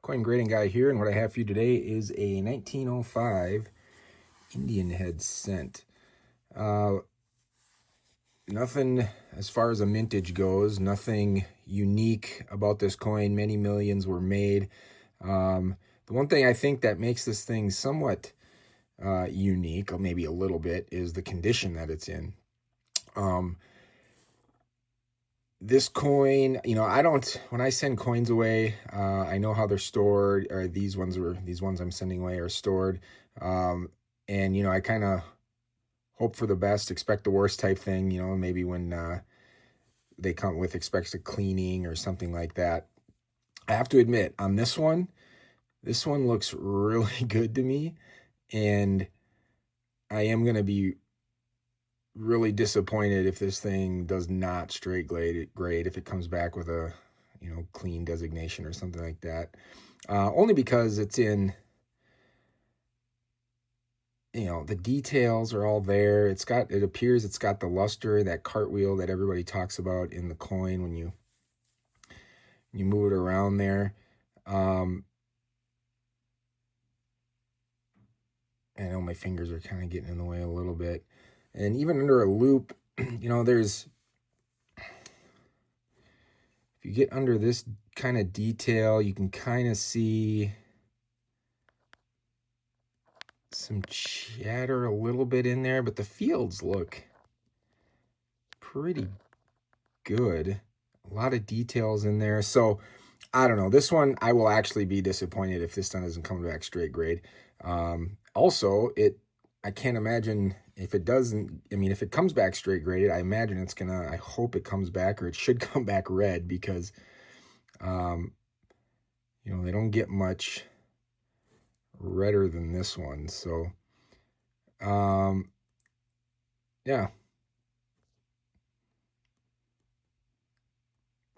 Coin grading guy here, and what I have for you today is a 1905 Indian head cent. Nothing as far as a mintage goes, nothing unique about this coin. Many millions were made. The one thing I think that makes this thing somewhat unique, or maybe a little bit, is the condition that it's in. This coin, when I send coins away, I know how they're stored, or these ones I'm sending away are stored. And I kind of hope for the best, expect the worst type thing, maybe when they come with expected cleaning or something like that. I have to admit, on this one looks really good to me, and I am going to be really disappointed if this thing does not straight grade, if it comes back with a clean designation or something like that. Only because it's in, the details are all there. It appears it's got the luster, that cartwheel that everybody talks about in the coin when you move it around there. I know my fingers are kind of getting in the way a little bit. And even under a loop, if you get under this kind of detail, you can kind of see some chatter a little bit in there, but the fields look pretty good. A lot of details in there. So I don't know. This one, I will actually be disappointed if this one doesn't come back straight grade. Also, I can't imagine if it doesn't. I mean, if it comes back straight graded, I imagine I hope it comes back, or it should come back red, because, they don't get much redder than this one. So, yeah.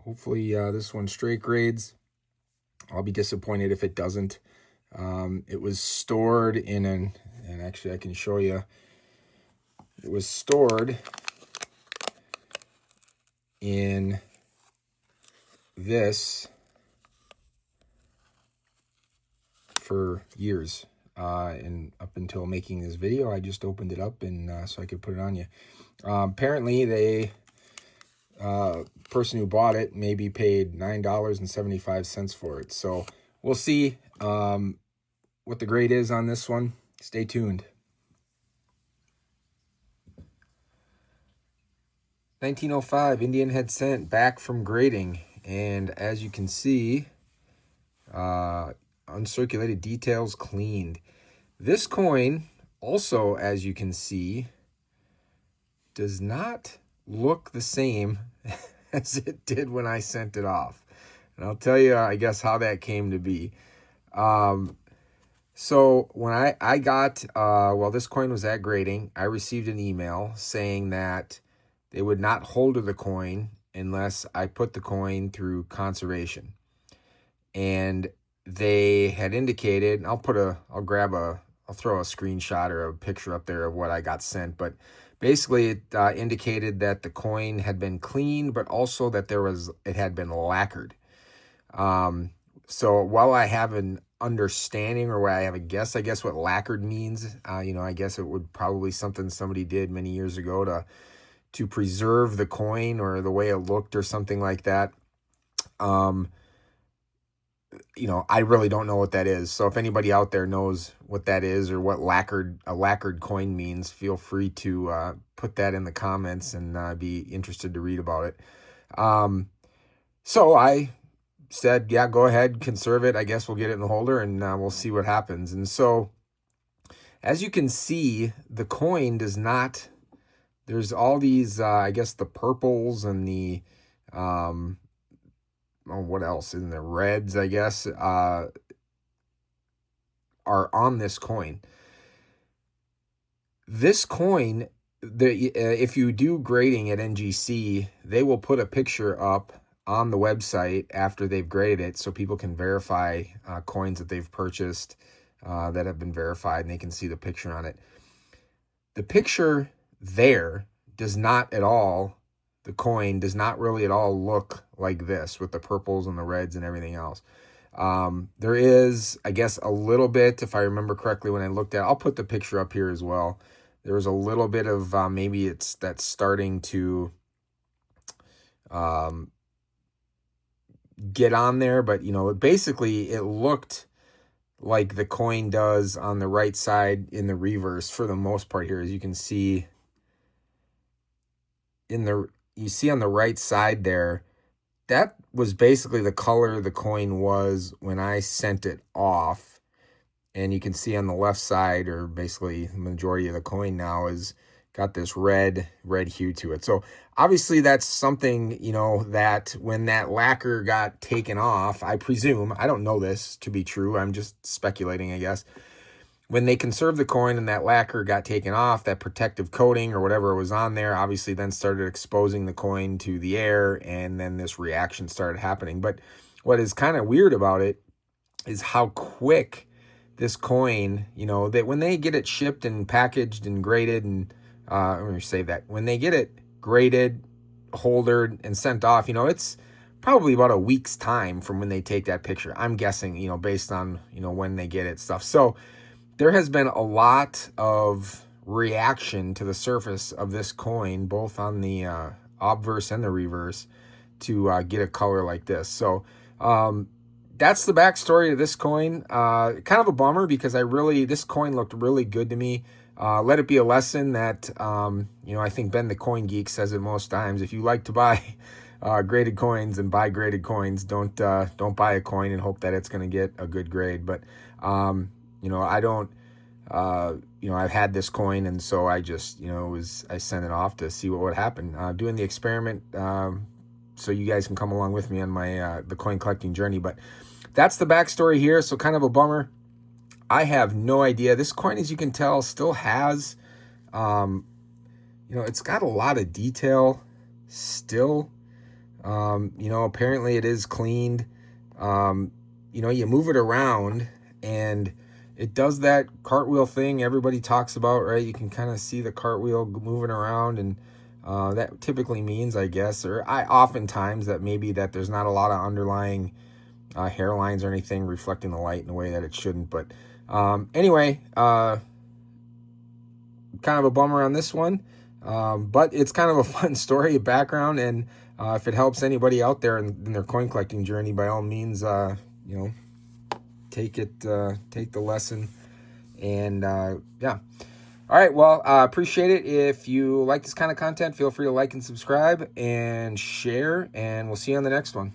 Hopefully, this one straight grades. I'll be disappointed if it doesn't. It was stored and actually I can show you. It was stored in this for years. And up until making this video, I just opened it up and so I could put it on you. Apparently, person who bought it maybe paid $9.75 for it. So we'll see what the grade is on this one. Stay tuned. 1905 Indian head cent, back from grading, and as you can see, uncirculated details cleaned. This coin also, as you can see, does not look the same as it did when I sent it off. And I'll tell you, I guess, how that came to be. So when I got, while this coin was at grading, I received an email saying that they would not hold to the coin unless I put the coin through conservation. And they had indicated, I'll throw a screenshot or a picture up there of what I got sent, but basically it indicated that the coin had been cleaned, but also that it had been lacquered. So while I have an understanding, or where I have a guess, I guess what lacquered means, I guess it would probably something somebody did many years ago to preserve the coin or the way it looked or something like that. I really don't know what that is. So if anybody out there knows what that is, or what a lacquered coin means, feel free to put that in the comments, and be interested to read about it. So I said, yeah, go ahead, conserve it. I guess we'll get it in the holder, and we'll see what happens. And so, as you can see, the coin does not. There's all these, I guess, the purples and the, what else? And the reds, I guess, are on this coin. This coin, if you do grading at NGC, they will put a picture up on the website after they've graded it, so people can verify coins that they've purchased that have been verified, and they can see the picture on it. The picture there does not at all, the coin does not really at all look like this with the purples and the reds and everything else. There is, I guess, a little bit, if I remember correctly when I looked at, I'll put the picture up here as well. There was a little bit of maybe that's starting to get on there, but basically it looked like the coin does on the right side in the reverse for the most part here. As you can see you see on the right side there, that was basically the color the coin was when I sent it off. And you can see on the left side, or basically the majority of the coin now is got this red hue to it. So obviously that's something, that when that lacquer got taken off, I presume, I don't know this to be true, I'm just speculating, I guess. When they conserved the coin and that lacquer got taken off, that protective coating or whatever was on there obviously then started exposing the coin to the air, and then this reaction started happening. But what is kind of weird about it is how quick this coin, that when they get it shipped and packaged and graded, and let me say that, when they get it graded, holdered, and sent off, it's probably about a week's time from when they take that picture. I'm guessing, based on, when they get it stuff. So there has been a lot of reaction to the surface of this coin, both on the obverse and the reverse, to get a color like this. So that's the backstory of this coin. Kind of a bummer, because this coin looked really good to me. Let it be a lesson that, I think Ben the Coin Geek says it most times. If you like to buy graded coins and buy graded coins, don't buy a coin and hope that it's going to get a good grade. But, I don't, I've had this coin, and so I just, I sent it off to see what would happen. Doing the experiment, so you guys can come along with me on my the coin collecting journey. But that's the backstory here. So kind of a bummer. I have no idea. This coin, as you can tell, still has, it's got a lot of detail still. Apparently it is cleaned. You move it around and it does that cartwheel thing everybody talks about, right? You can kind of see the cartwheel moving around, and that typically means, I guess, or oftentimes that maybe that there's not a lot of underlying hairlines or anything reflecting the light in a way that it shouldn't. But anyway, kind of a bummer on this one, but it's kind of a fun story, a background, and if it helps anybody out there in their coin collecting journey, by all means, take the lesson, and yeah. All right, well, appreciate it. If you like this kind of content, feel free to like and subscribe and share, and we'll see you on the next one.